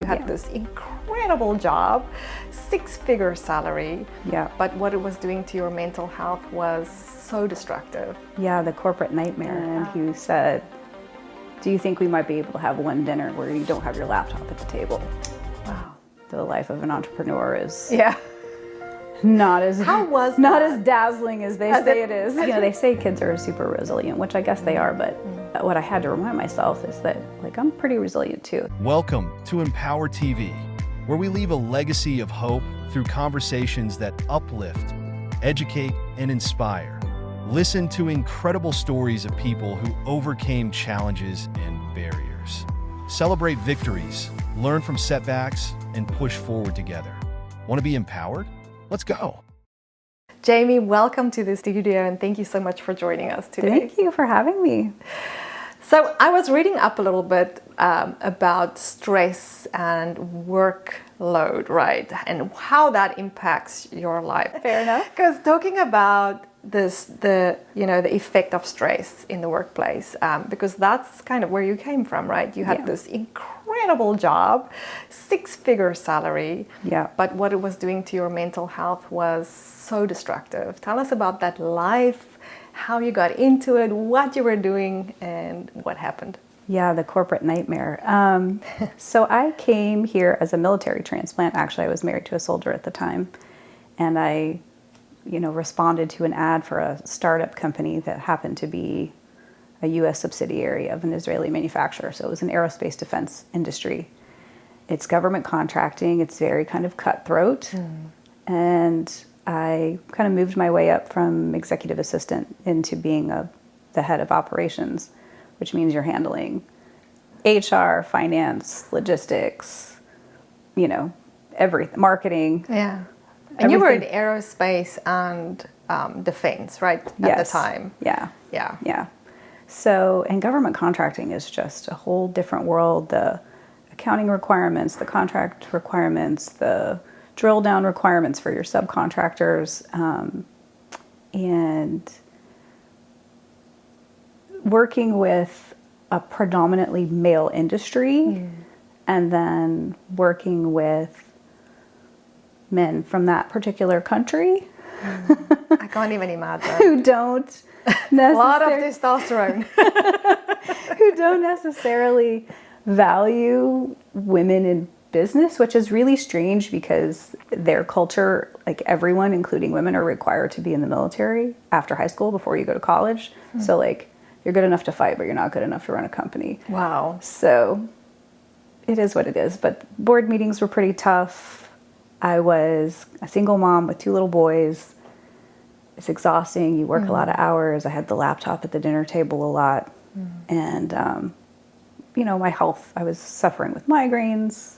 had this incredible job, six-figure salary. Yeah. But what it was doing to your mental health was so destructive. Yeah, the corporate nightmare. And he said, do you think we might be able to have one dinner where you don't have your laptop at the table? Wow. The life of an entrepreneur is not as dazzling as they say it is. You know, they say kids are super resilient, which I guess they are, but what I had to remind myself is that, like, I'm pretty resilient too. Welcome to M-powerTV, where we leave a legacy of hope through conversations that uplift, educate, and inspire. Listen to incredible stories of people who overcame challenges and barriers. Celebrate victories, learn from setbacks, and push forward together. Want to be empowered? Let's go. Jamie, welcome to the studio and thank you so much for joining us today. Thank you for having me. So I was reading up a little bit about stress and workload, right? And how that impacts your life. Fair enough. Because talking about the effect of stress in the workplace, because that's kind of where you came from, right? You had this incredible job, six-figure salary. Yeah. But what it was doing to your mental health was so destructive. Tell us about that life, how you got into it, what you were doing, and what happened. Yeah, the corporate nightmare. So I came here as a military transplant. Actually, I was married to a soldier at the time. And I, responded to an ad for a startup company that happened to be a U.S. subsidiary of an Israeli manufacturer. So it was an aerospace defense industry. It's government contracting. It's very kind of cutthroat. And I kind of moved my way up from executive assistant into being the head of operations, which means you're handling HR, finance, logistics, everything, marketing. Yeah. And you were in aerospace and defense, right? At the time. Yeah. Yeah. Yeah. So, and government contracting is just a whole different world. The accounting requirements, the contract requirements, the drill down requirements for your subcontractors, and working with a predominantly male industry, and then working with men from that particular country. I can't even imagine. Who don't a lot of testosterone. who don't necessarily value women in business, which is really strange because their culture, like everyone, including women, are required to be in the military after high school before you go to college. So like you're good enough to fight, but you're not good enough to run a company. Wow. So it is what it is. But board meetings were pretty tough. I was a single mom with two little boys. It's exhausting. You work a lot of hours. I had the laptop at the dinner table a lot. And, my health, I was suffering with migraines.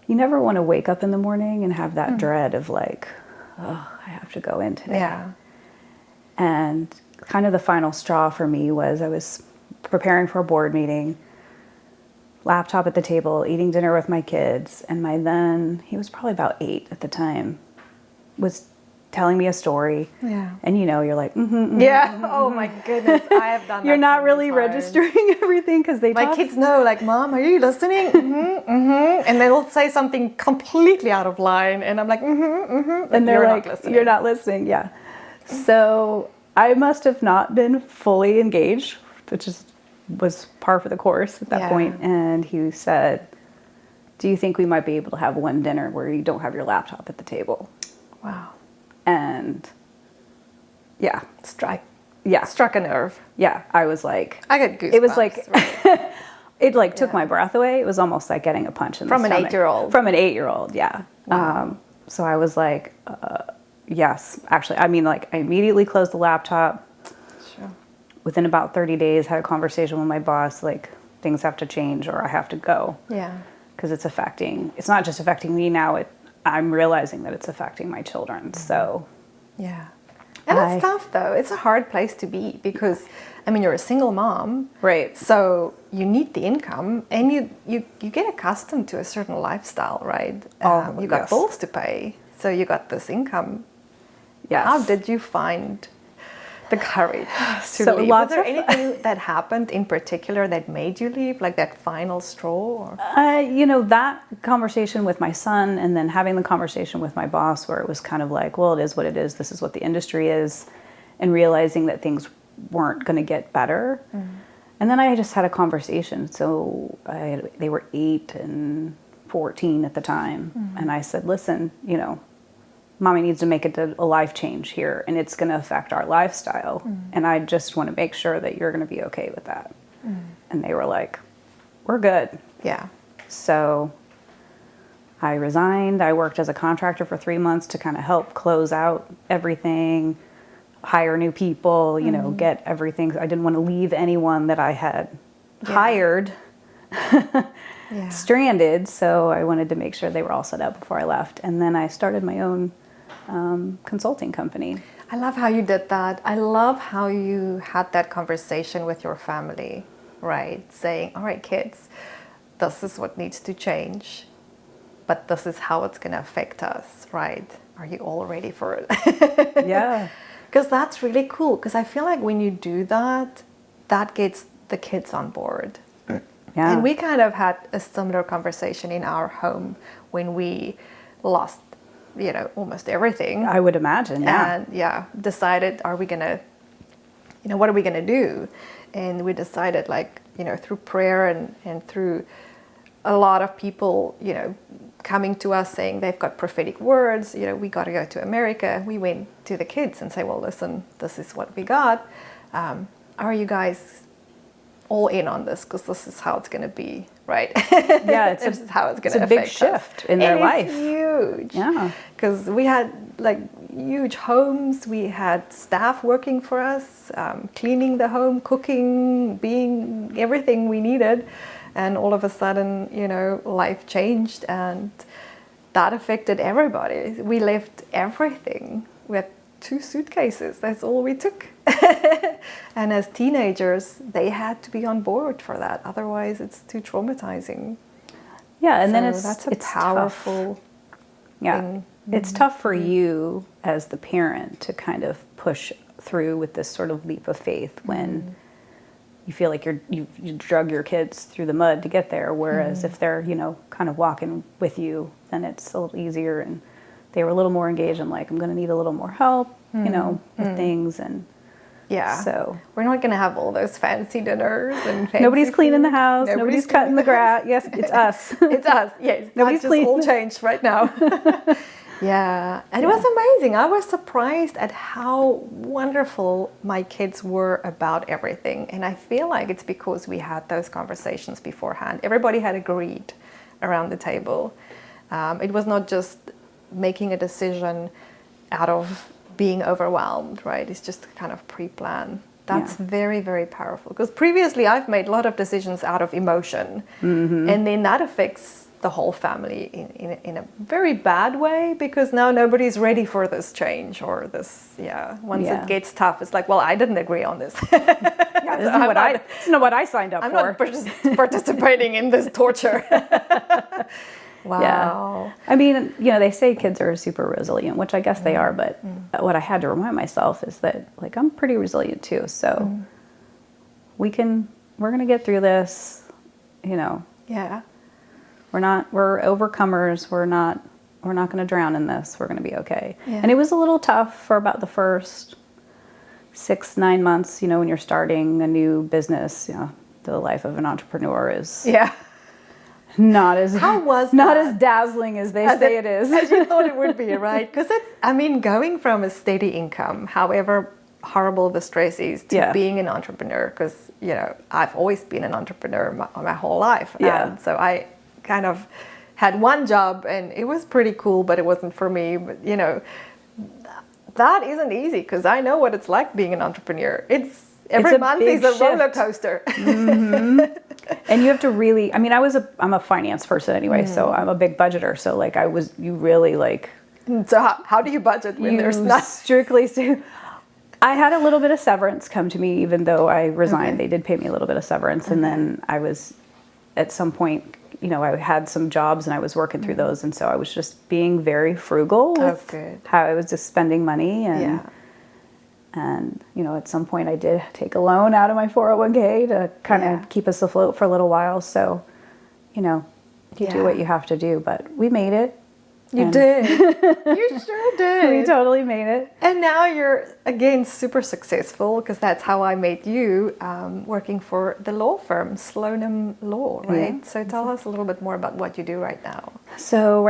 You never want to wake up in the morning and have that dread of like, oh, I have to go in today. Yeah. And kind of the final straw for me was I was preparing for a board meeting, laptop at the table, eating dinner with my kids, and he was probably about 8 at the time, was telling me a story. Yeah. And you're like, Oh my goodness, I have done that. You're not really times. registering everything because they My kids know, like, Mom, are you listening? And they'll say something completely out of line, and I'm like, and they're you're like, not listening. you're not listening. Yeah. So I must have not been fully engaged, which was par for the course at that point. And he said, do you think we might be able to have one dinner where you don't have your laptop at the table? Wow. And Struck a nerve. Yeah, I was like, I got goosebumps. It was like, right? it took my breath away. It was almost like getting a punch in the stomach. From an 8-year-old. From an 8-year-old, yeah. Wow. So I was like, yes, actually, I immediately closed the laptop. Sure. Within about 30 days, had a conversation with my boss, like, things have to change or I have to go. Yeah. Because it's not just affecting me now, I'm realizing that it's affecting my children, so. Yeah. And it's tough, though. It's a hard place to be because, you're a single mom. Right. So you need the income and you get accustomed to a certain lifestyle, right? You got bills to pay. So you got this income. Yes. How did you find The courage to So leave. Was lots there of- anything that happened in particular that made you leave, like that final straw? Or? You know, that conversation with my son and then having the conversation with my boss where it was kind of like, well, it is what it is. This is what the industry is. And realizing that things weren't going to get better. And then I just had a conversation. So they were 8 and 14 at the time. And I said, listen, you know, Mommy needs to make a life change here, and it's going to affect our lifestyle. And I just want to make sure that you're going to be okay with that. And they were like, we're good. Yeah. So I resigned. I worked as a contractor for 3 months to kind of help close out everything, hire new people, you know, get everything. I didn't want to leave anyone that I had hired stranded. So I wanted to make sure they were all set up before I left. And then I started my own consulting company. I love how you did that. I love how you had that conversation with your family, right? Saying, all right, kids, this is what needs to change, but this is how it's going to affect us, right? Are you all ready for it? Yeah. Because that's really cool. Because I feel like when you do that, that gets the kids on board. Yeah. And we kind of had a similar conversation in our home when we lost, you know, almost everything. I would imagine, yeah. And decided, are we going to, you know, what are we going to do? And we decided, like, you know, through prayer and through a lot of people, you know, coming to us saying they've got prophetic words, you know, we got to go to America. We went to the kids and say, well, listen, this is what we got. Are you guys all in on this? Because this is how it's going to be, right? Yeah, this is how it's going to affect big shift in their life. It's huge. Yeah. Because we had like huge homes. We had staff working for us, cleaning the home, cooking, being everything we needed. And all of a sudden, you know, life changed and that affected everybody. We left everything. We had 2 suitcases. That's all we took. And as teenagers, they had to be on board for that. Otherwise, it's too traumatizing. Yeah, and then that's a it's powerful tough. Yeah, thing. it's tough for you as the parent to kind of push through with this sort of leap of faith when you feel like you drug your kids through the mud to get there. Whereas if they're, you know, kind of walking with you, then it's a little easier. And they were a little more engaged. I'm like, I'm going to need a little more help, you know, with things. And Yeah. so we're not going to have all those fancy dinners and fancy nobody's cleaning the food. house. Nobody's cutting the grass. Yes, it's us. It's us. Yes. Nobody's That's just cleaning. all changed right now. Yeah. And it was amazing. I was surprised at how wonderful my kids were about everything. And I feel like it's because we had those conversations beforehand. Everybody had agreed around the table. It was not just making a decision out of being overwhelmed, right? It's just kind of pre-planned. That's very, very powerful. Because previously I've made a lot of decisions out of emotion. And then that affects the whole family in a very bad way, because now nobody's ready for this change or this, once it gets tough, it's like, well, I didn't agree on this. Yeah, this isn't what I signed up I'm for. not participating in this torture. Wow. Yeah. I mean, you know, they say kids are super resilient, which I guess they are, but what I had to remind myself is that, like, I'm pretty resilient too. So we're going to get through this, you know. Yeah. We're overcomers. We're not going to drown in this. We're going to be okay. Yeah. And it was a little tough for about the first 6-9 months, you know, when you're starting a new business, you know, the life of an entrepreneur is not as dazzling as they say it is. As you thought it would be, right? Because going from a steady income, however horrible the stress is, to being an entrepreneur, because, you know, I've always been an entrepreneur my whole life. Yeah. And so I kind of had one job and it was pretty cool, but it wasn't for me. But, you know, that isn't easy, because I know what it's like being an entrepreneur. Every month is a roller coaster. And you have to really, I mean, I'm a finance person anyway, so I'm a big budgeter. So like you really like. So how do you budget when there's not? I had a little bit of severance come to me, even though I resigned. Okay. They did pay me a little bit of severance. And then I was, at some point, you know, I had some jobs and I was working through those. And so I was just being very frugal with how I was just spending money. And, at some point I did take a loan out of my 401k to kind of keep us afloat for a little while. So, you do what you have to do, but we made it. You did. You sure did. We totally made it. And now you're, again, super successful, because that's how I met you, working for the law firm, Slonim Law, right? Yeah. So tell us a little bit more about what you do right now. So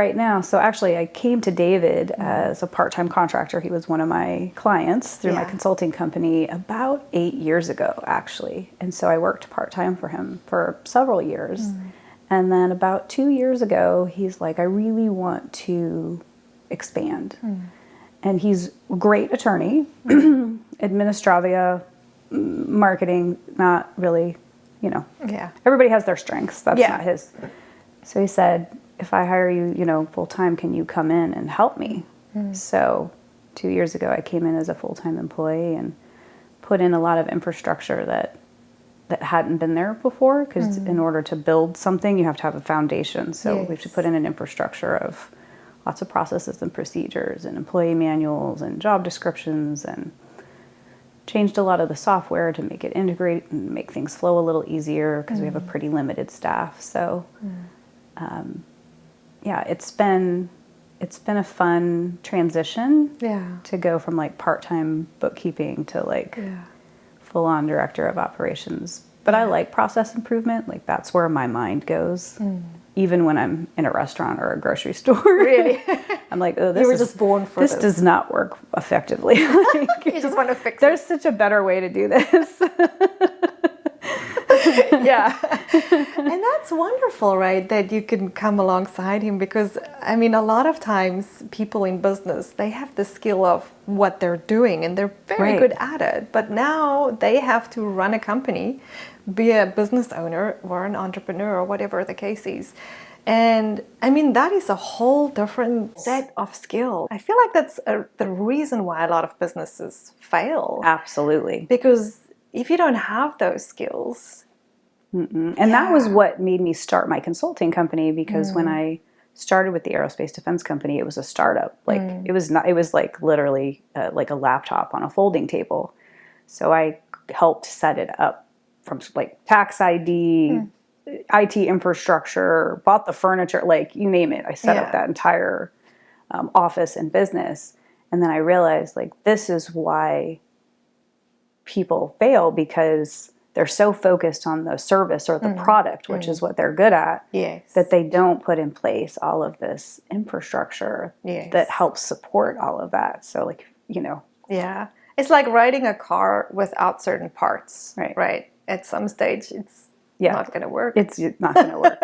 actually I came to David as a part-time contractor. He was one of my clients through my consulting company about 8 years ago, actually. And so I worked part-time for him for several years. And then about 2 years ago, he's like, I really want to expand. And he's a great attorney, administravia, marketing, not really, everybody has their strengths. That's not his. So he said, if I hire you, full time, can you come in and help me? So 2 years ago, I came in as a full-time employee and put in a lot of infrastructure that hadn't been there before, because in order to build something, you have to have a foundation. So we have to put in an infrastructure of lots of processes and procedures and employee manuals and job descriptions, and changed a lot of the software to make it integrate and make things flow a little easier, because we have a pretty limited staff. So it's been a fun transition to go from like part-time bookkeeping to full-on director of operations. But I like process improvement. Like, that's where my mind goes, even when I'm in a restaurant or a grocery store. Really? I'm like, oh, you were just born for this. This does not work effectively. You just want to fix it. There's such a better way to do this. Yeah. And that's wonderful, right? That you can come alongside him, because, I mean, a lot of times people in business, they have the skill of what they're doing and they're very good at it. But now they have to run a company, be a business owner or an entrepreneur or whatever the case is. And I mean, that is a whole different set of skills. I feel like that's the reason why a lot of businesses fail. Absolutely. Because if you don't have those skills... And that was what made me start my consulting company, because when I started with the aerospace defense company, it was a startup. Like it was like literally like a laptop on a folding table. So I helped set it up from like tax ID, IT infrastructure, bought the furniture, like you name it. I set up that entire office and business. And then I realized, like, this is why people fail, because they're so focused on the service or the product, which is what they're good at, that they don't put in place all of this infrastructure that helps support all of that. So, like, Yeah. It's like riding a car without certain parts, right? At some stage, it's not going to work. It's not going to work.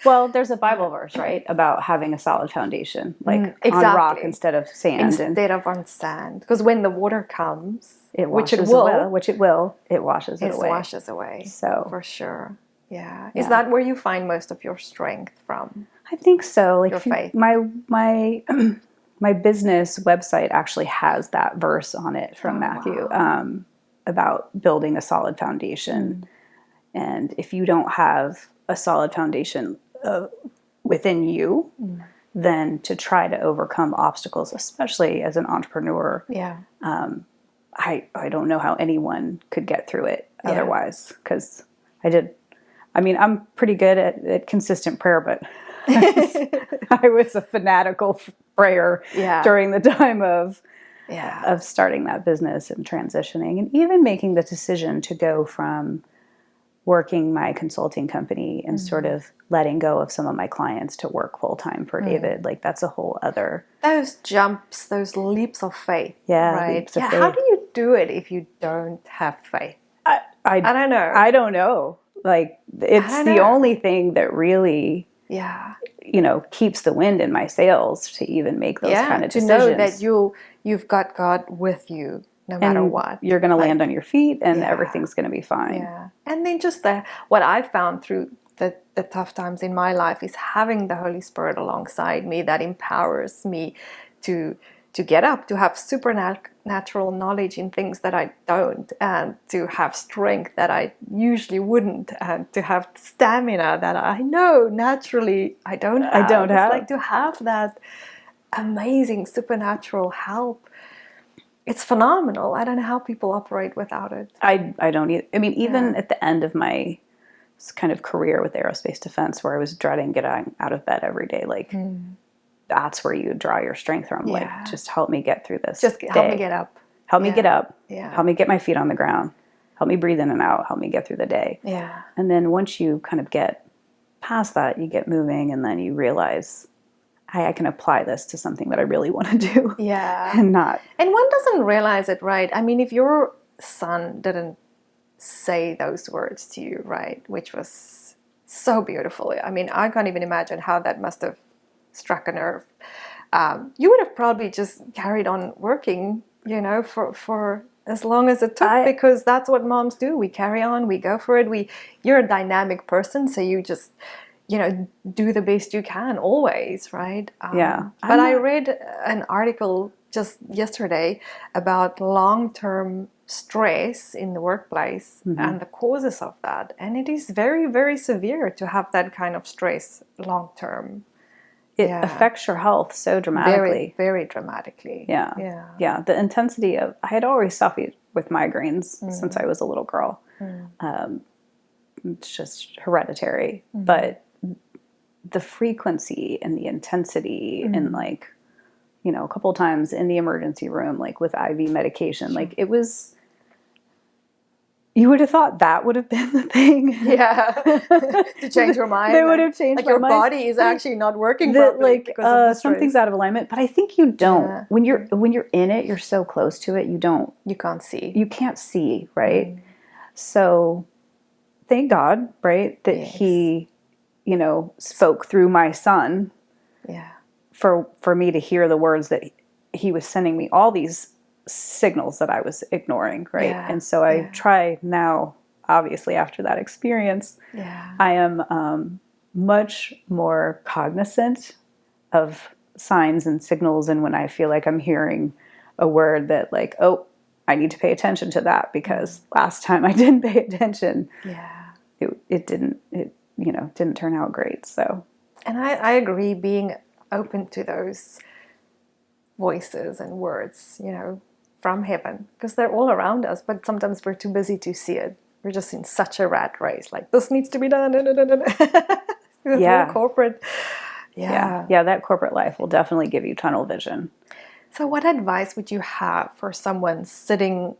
Well, there's a Bible verse, right, about having a solid foundation, like on rock instead of sand. Instead of on sand. Because when the water comes, it washes away. It washes it away. It washes away. So, for sure. Yeah. Is that where you find most of your strength from? I think so. Like, your faith. My business website actually has that verse on it from Matthew, about building a solid foundation. And if you don't have a solid foundation within you, then to try to overcome obstacles, especially as an entrepreneur, I don't know how anyone could get through it otherwise, because I'm pretty good at consistent prayer, but I was a fanatical prayer during the time of starting that business and transitioning, and even making the decision to go from working my consulting company and sort of letting go of some of my clients to work full time for David. Like, that's a whole other... Those jumps, those leaps of faith. Right? Leaps of faith. How do you do it if you don't have faith? I don't know. I don't know. Like, it's the only thing that really... keeps the wind in my sails to even make those kind of decisions. To know that you've got God with you no matter what. You're going to land on your feet, and everything's going to be fine. Yeah. And then just what I found through the tough times in my life is having the Holy Spirit alongside me that empowers me to get up, to have supernatural knowledge in things that I don't, and to have strength that I usually wouldn't, and to have stamina that I know naturally I don't have. It's like to have that amazing supernatural help. it's phenomenal. I don't know how people operate without it. I don't either. I mean, even at the end of my kind of career with aerospace defense, where I was dreading getting out of bed every day, like that's where you draw your strength from. Like, just help me get through this. Just help me get up. Help me get up. Yeah. Help me get my feet on the ground. Help me breathe in and out. Help me get through the day. Yeah. And then once you kind of get past that, you get moving, and then you realize, hey, I can apply this to something that I really want to do. Yeah. And not. And one doesn't realize it, right? I mean, if your son didn't say those words to you, right, which was so beautiful. I mean, I can't even imagine how that must have struck a nerve. You would have probably just carried on working, you know, for as long as it took, because that's what moms do. We carry on, we go for it. You're a dynamic person, so you just, you know, do the best you can always, right? But I read an article just yesterday about long-term stress in the workplace and the causes of that. And it is very, very severe to have that kind of stress long-term. It affects your health so dramatically. Very, very dramatically. Yeah. The intensity of, I had always suffered with migraines since I was a little girl. It's just hereditary. But the frequency and the intensity and like, you know, a couple of times in the emergency room, like with IV medication, like it was, you would have thought that would have been the thing. Yeah. To change your mind. They would have changed like my your mind. body is actually not working properly like because of the stress. something's out of alignment. But I think you don't. When you're in it, you're so close to it, you can't see. You can't see, right? So thank God, right, that he, you know, spoke through my son. Yeah. For me to hear the words that he was sending me, all these signals that I was ignoring, right? Yeah. And so I try now, obviously after that experience, I am much more cognizant of signs and signals, and when I feel like I'm hearing a word that like, oh, I need to pay attention to that because last time I didn't pay attention, it didn't turn out great. So, and I agree, being open to those voices and words, you know, from heaven, because they're all around us, but sometimes we're too busy to see it. We're just in such a rat race, like this needs to be done. Corporate. Yeah, that corporate life will definitely give you tunnel vision. So what advice would you have for someone sitting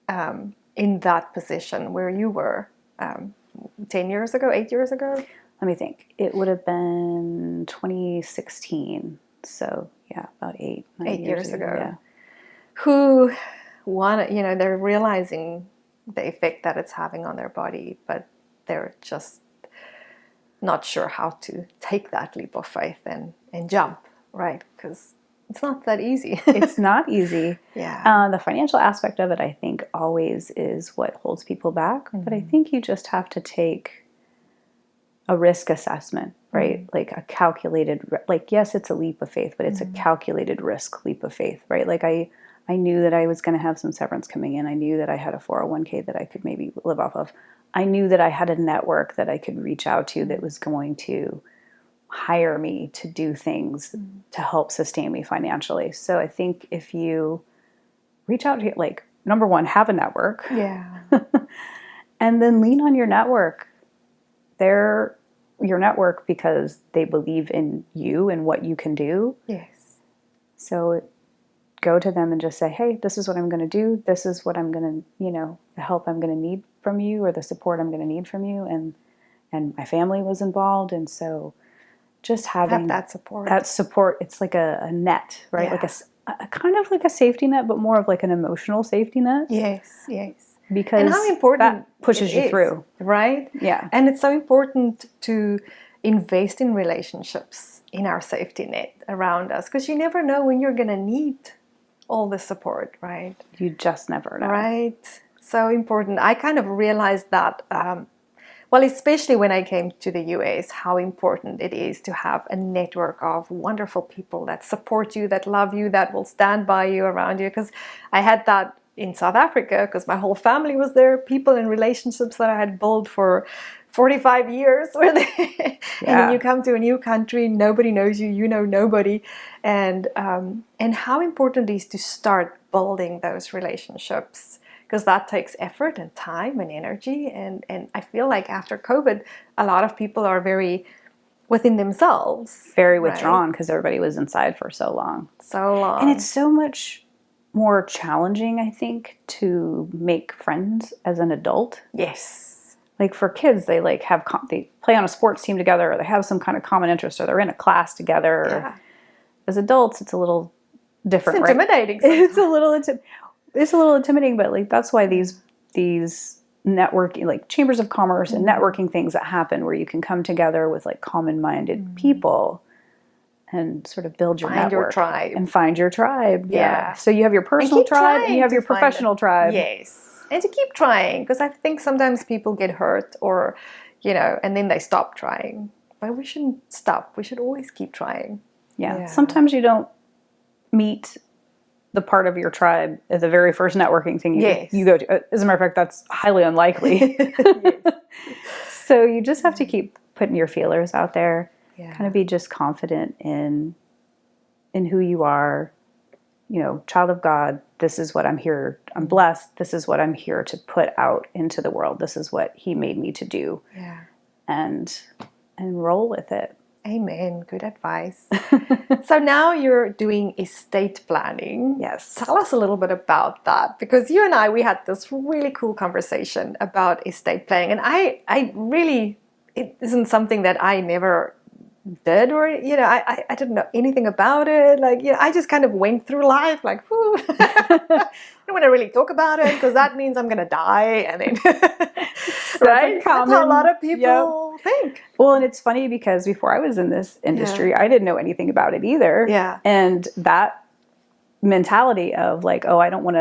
in that position where you were 10 years ago, 8 years ago? Let me think. It would have been 2016. So yeah, about 8 years ago. Yeah. Who they're realizing the effect that it's having on their body, but they're just not sure how to take that leap of faith and jump, right? Because it's not that easy. It's not easy. Yeah. The financial aspect of it, I think, always is what holds people back. But I think you just have to take a risk assessment, right? Like a calculated, like, yes, it's a leap of faith, but it's a calculated risk leap of faith, right? Like I knew that I was going to have some severance coming in. I knew that I had a 401k that I could maybe live off of. I knew that I had a network that I could reach out to that was going to hire me to do things to help sustain me financially. So I think if you reach out to, like, number one, have a network. Yeah. And then lean on your network. They're your network because they believe in you and what you can do. Yes. So go to them and just say, hey, this is what I'm going to do. This is what I'm going to, the help I'm going to need from you, or the support I'm going to need from you. And my family was involved. And so just having that support. It's like a net, right? Yeah. Like a kind of like a safety net, but more of like an emotional safety net. Yes. Because and how important that pushes you through. Right? Yeah. And it's so important to invest in relationships in our safety net around us, because you never know when you're going to need all the support, right? You just never know. Right. So important. I kind of realized that, especially when I came to the US, how important it is to have a network of wonderful people that support you, that love you, that will stand by you, around you. Because I had that in South Africa, because my whole family was there, people in relationships that I had built for 45 years where they, and Yeah. then you come to a new country, nobody knows you, you know nobody, and how important it is to start building those relationships, because that takes effort and time and energy, and I feel like after COVID, a lot of people are very within themselves, Very right? withdrawn because everybody was inside for so long. So long, And it's so much more challenging, I think, to make friends as an adult. yes, Like for kids, they like have they play on a sports team together, or they have some kind of common interest, or they're in a class together. yeah. As adults, it's a little different. It's intimidating. Right? It's a little intimidating, but like that's why these networking, like chambers of commerce and networking things that happen where you can come together with like common-minded people and sort of build your Find your network tribe. and find your tribe. Yeah. So you have your personal keep tribe and trying you have to your find professional it. tribe. Yes. And to keep trying, because I think sometimes people get hurt or, and then they stop trying. But we shouldn't stop. We should always keep trying. Yeah. Sometimes you don't meet the part of your tribe at the very first networking thing you go to. As a matter of fact, that's highly unlikely. Yes. So you just have to keep putting your feelers out there. Yeah. Kind of be just confident in who you are. Child of God, this is what I'm here. I'm blessed. This is what I'm here to put out into the world. This is what He made me to do. Yeah. And roll with it. Amen. Good advice. So now you're doing estate planning. Yes. Tell us a little bit about that, because you and I, we had this really cool conversation about estate planning, and I really, it isn't something that I never did, or I didn't know anything about it. Like, I just kind of went through life like, whoo. I don't want to really talk about it because that means I'm gonna die, and then right? That's how a lot of people think. Well, and it's funny because before I was in this industry, I didn't know anything about it either. Yeah. And that mentality of like, oh, I don't want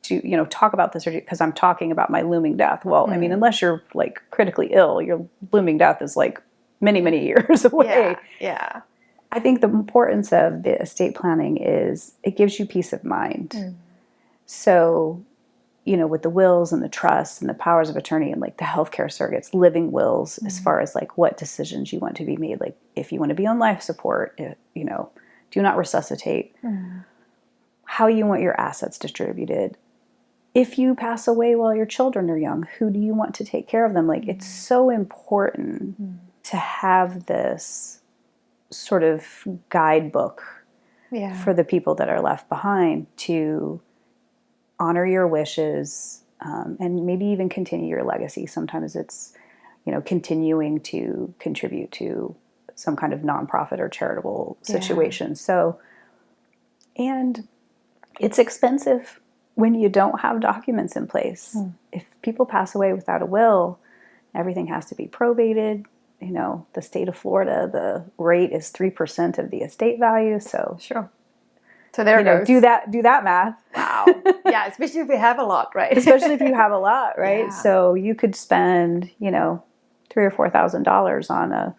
to talk about this because I'm talking about my looming death. Well, I mean, unless you're like critically ill, your looming death is like many, many years away. Yeah. I think the importance of the estate planning is it gives you peace of mind. So, with the wills and the trusts and the powers of attorney and like the healthcare surrogates, living wills, as far as like what decisions you want to be made, like if you want to be on life support, do not resuscitate, how you want your assets distributed. If you pass away while your children are young, who do you want to take care of them? Like it's so important to have this sort of guidebook for the people that are left behind to honor your wishes, and maybe even continue your legacy. Sometimes it's, continuing to contribute to some kind of nonprofit or charitable situation. So, and it's expensive when you don't have documents in place. If people pass away without a will, everything has to be probated. The state of Florida, the rate is 3% of the estate value. So sure. So there goes. Do that math. Wow. Yeah, especially if you have a lot, right? Especially if you have a lot, right? Yeah. So you could spend, $3,000 or $4,000 on a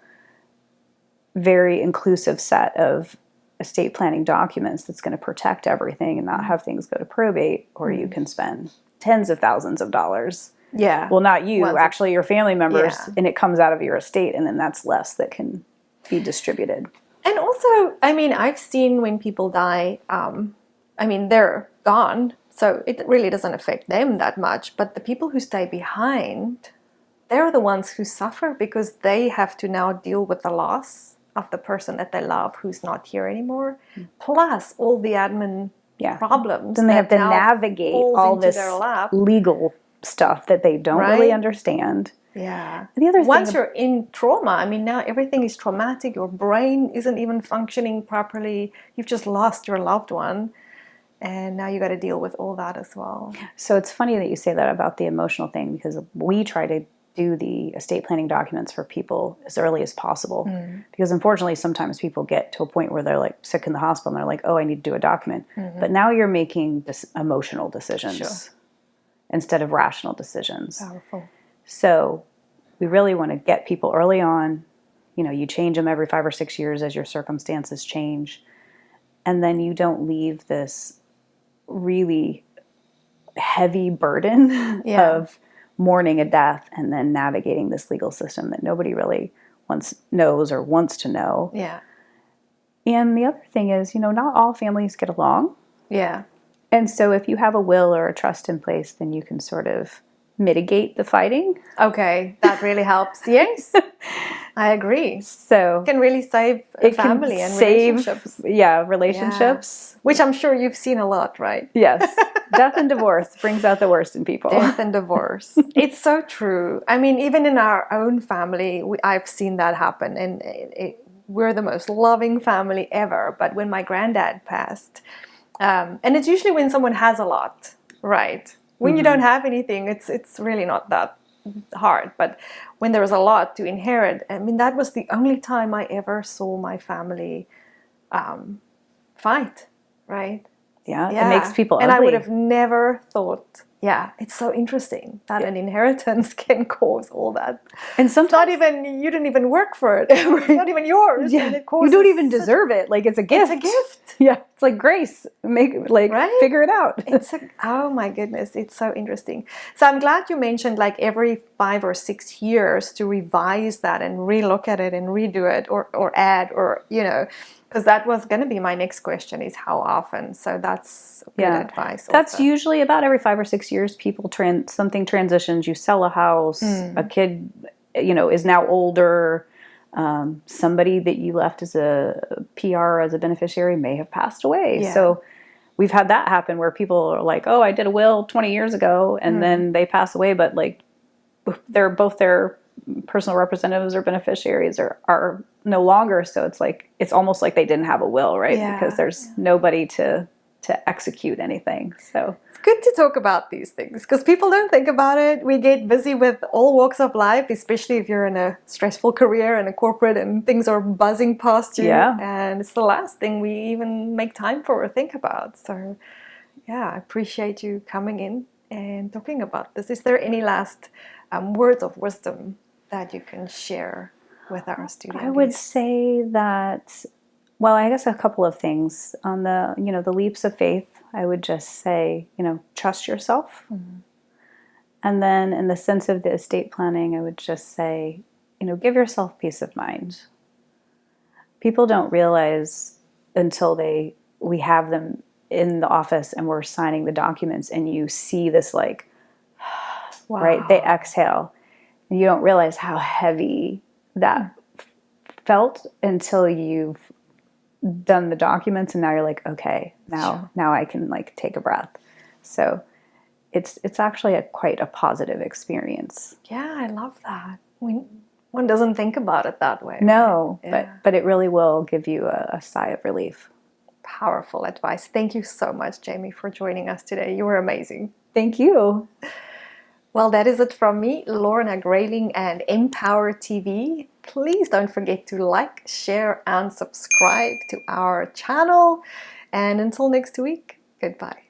very inclusive set of estate planning documents that's going to protect everything and not have things go to probate, or you can spend tens of thousands of dollars. Yeah. Well, not you, actually your family members, and it comes out of your estate, and then that's less that can be distributed. And also, I've seen when people die, they're gone, so it really doesn't affect them that much. But the people who stay behind, they're the ones who suffer because they have to now deal with the loss of the person that they love who's not here anymore, plus all the admin problems. Then they have to navigate all this legal stuff that they don't really understand. Yeah. The other thing, once you're in trauma, now everything is traumatic. Your brain isn't even functioning properly. You've just lost your loved one, and now you got to deal with all that as well. So it's funny that you say that about the emotional thing, because we try to do the estate planning documents for people as early as possible, because unfortunately sometimes people get to a point where they're like sick in the hospital and they're like, oh, I need to do a document. But now you're making emotional decisions instead of rational decisions. Powerful. So we really want to get people early on. You change them every 5 or 6 years as your circumstances change. And then you don't leave this really heavy burden of mourning a death and then navigating this legal system that nobody really knows or wants to know. Yeah. And the other thing is, not all families get along. Yeah. And so if you have a will or a trust in place, then you can sort of mitigate the fighting. Okay, that really helps. Yes, I agree. So It can really save a family and relationships. relationships. Yeah. Which I'm sure you've seen a lot, right? Yes. Death and divorce brings out the worst in people. Death and divorce. It's so true. I mean, even in our own family, I've seen that happen. And we're the most loving family ever. But when my granddad passed, and it's usually when someone has a lot, right? When you don't have anything, it's really not that hard. But when there was a lot to inherit, I mean, that was the only time I ever saw my family fight, right? Yeah, it makes people ugly. And I would have never thought, it's so interesting that an inheritance can cause all that. And sometimes you didn't even work for it. It's not even yours. Yeah. And it You don't even deserve it. Like, it's a gift. It's a gift. Yeah, it's like grace. Figure it out. Oh my goodness, it's so interesting. So I'm glad you mentioned like every 5 or 6 years to revise that and relook at it and redo it or add or, because that was going to be my next question is how often. So that's good advice. That's also. usually about every 5 or 6 years. People something transitions. You sell a house. A kid, is now older. Somebody that you left as a PR, as a beneficiary, may have passed away. Yeah. So we've had that happen where people are like, oh, I did a will 20 years ago, and then they pass away, but like they're both their personal representatives or beneficiaries are no longer. So it's like, it's almost like they didn't have a will, right? Yeah. Because there's nobody to execute anything. So it's good to talk about these things because people don't think about it. We get busy with all walks of life, especially if you're in a stressful career in a corporate and things are buzzing past you. Yeah. And it's the last thing we even make time for or think about. So I appreciate you coming in and talking about this. Is there any last words of wisdom that you can share with our studio? I would say that, well, I guess a couple of things on the, the leaps of faith. I would just say, trust yourself. And then in the sense of the estate planning, I would just say, give yourself peace of mind. People don't realize until we have them in the office and we're signing the documents and you see this like, wow. Right? They exhale. And you don't realize how heavy that felt until you've done the documents and now you're like, okay, now I can like take a breath. So it's actually quite a positive experience. Yeah, I love that. One doesn't think about it that way. No, right? but it really will give you a sigh of relief. Powerful advice. Thank you so much, Jamie, for joining us today. You were amazing. Thank you. Well, that is it from me, Lorna Grayling and M-powerTV. Please don't forget to like, share, and subscribe to our channel. And until next week, goodbye.